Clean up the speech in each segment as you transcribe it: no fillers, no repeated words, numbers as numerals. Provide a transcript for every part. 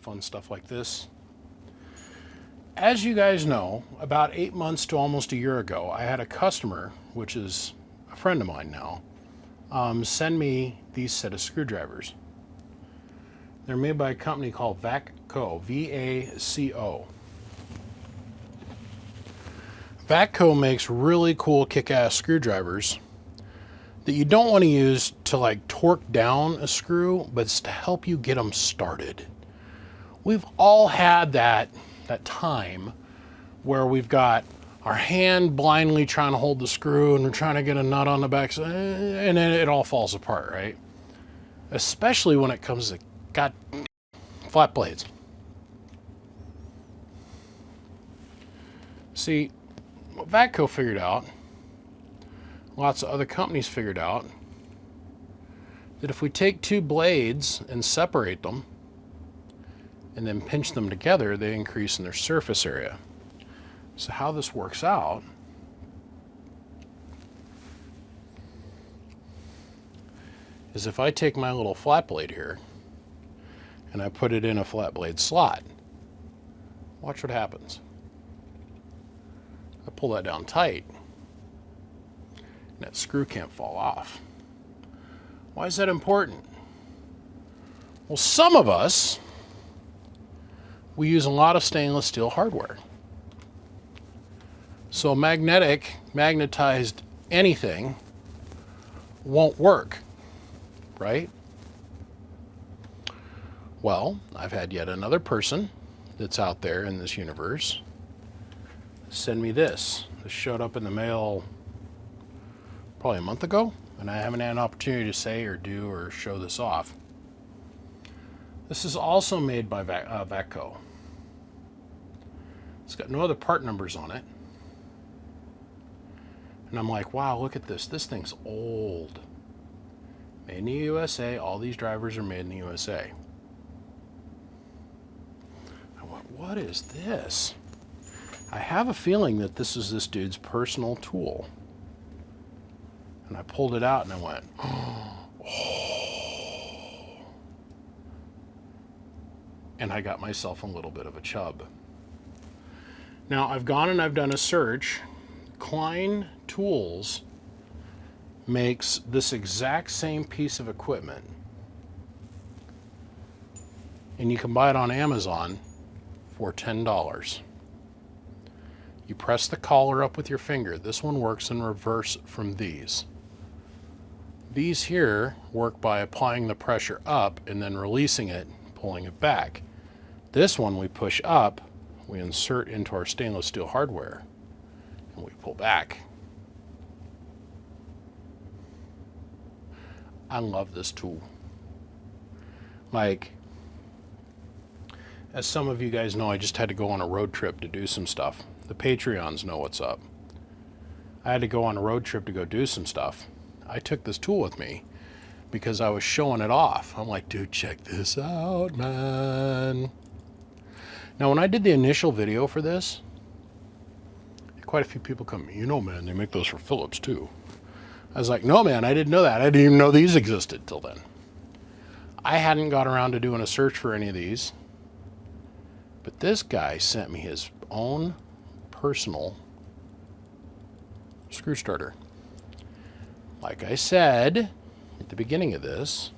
fun stuff like this. As you guys know, about 8 months to almost a year ago, I had a customer, which is a friend of mine now, send me these set of screwdrivers. They're made by a company called VACCO, V-A-C-O. VACCO makes really cool kick-ass screwdrivers that you don't want to use to like torque down a screw, but it's to help you get them started. We've all had that time where we've got our hand blindly trying to hold the screw and we're trying to get a nut on the back and then it all falls apart, right? Especially when it comes to got flat blades. See, what VACCO figured out, lots of other companies figured out, that if we take two blades and separate them and then pinch them together, they increase in their surface area. So how this works out is if I take my little flat blade here and I put it in a flat blade slot, watch what happens. I pull that down tight and that screw can't fall off. Why is that important? Well, some of us, we use a lot of stainless steel hardware. So magnetized anything won't work, right? Well, I've had yet another person that's out there in this universe send me this. This showed up in the mail probably a month ago, and I haven't had an opportunity to say or do or show this off. This is also made by VACCO. It's got no other part numbers on it. And I'm like, wow, look at this. This thing's old. Made in the USA. All these drivers are made in the USA. I went, what is this? I have a feeling that this is this dude's personal tool. And I pulled it out and I went, oh. And I got myself a little bit of a chub. Now I've gone and I've done a search. Klein Tools makes this exact same piece of equipment. And you can buy it on Amazon for $10. You press the collar up with your finger. This one works in reverse from these. These here work by applying the pressure up and then releasing it, pulling it back. This one we push up, we insert into our stainless steel hardware, and we pull back. I love this tool. Like, as some of you guys know, I just had to go on a road trip to do some stuff. The Patreons know what's up. I had to go on a road trip to go do some stuff. I took this tool with me because I was showing it off. I'm like, dude, check this out, man. Now, when I did the initial video for this, quite a few people come, you know, man, they make those for Phillips too. I was like, no, man, I didn't know that. I didn't even know these existed till then. I hadn't got around to doing a search for any of these, but this guy sent me his own personal screw starter. Like I said at the beginning of this,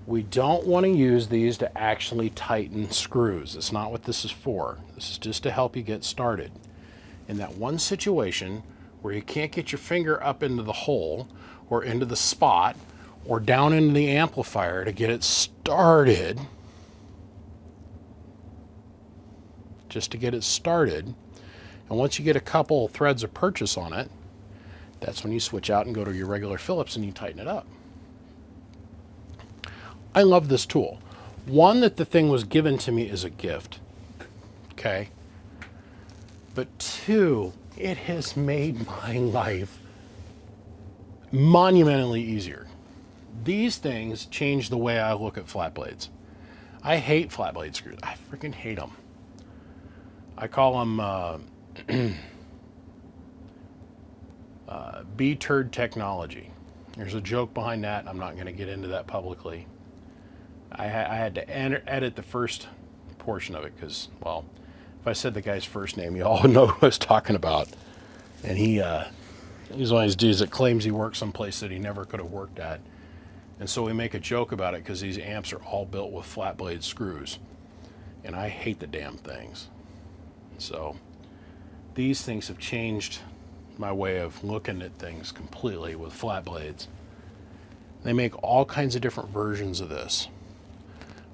we don't want to use these to actually tighten screws. That's not what this is for. This is just to help you get started. In that one situation where you can't get your finger up into the hole or into the spot or down into the amplifier to get it started, just to get it started. And once you get a couple threads of purchase on it, that's when you switch out and go to your regular Phillips and you tighten it up. I love this tool. One, that the thing was given to me as a gift, okay? But two, it has made my life monumentally easier. These things change the way I look at flat blades. I hate flat blade screws. I freaking hate them. I call them B-turd technology. There's a joke behind that. I'm not going to get into that publicly. I had to edit the first portion of it because, well, if I said the guy's first name, you all know who I was talking about. And he's one of these dudes that claims he works someplace that he never could have worked at. And so we make a joke about it because these amps are all built with flat blade screws. And I hate the damn things. So these things have changed my way of looking at things completely with flat blades. They make all kinds of different versions of this.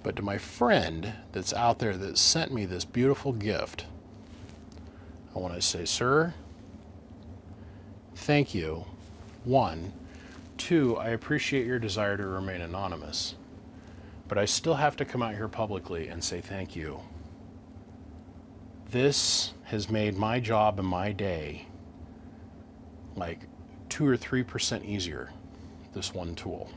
But to my friend that's out there that sent me this beautiful gift, I want to say, sir, thank you. 1. 2, I appreciate your desire to remain anonymous. But I still have to come out here publicly and say thank you. This has made my job and my day like 2 or 3% easier, this one tool.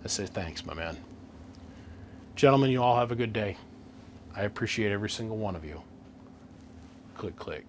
I say thanks, my man. Gentlemen, you all have a good day. I appreciate every single one of you. Click, click.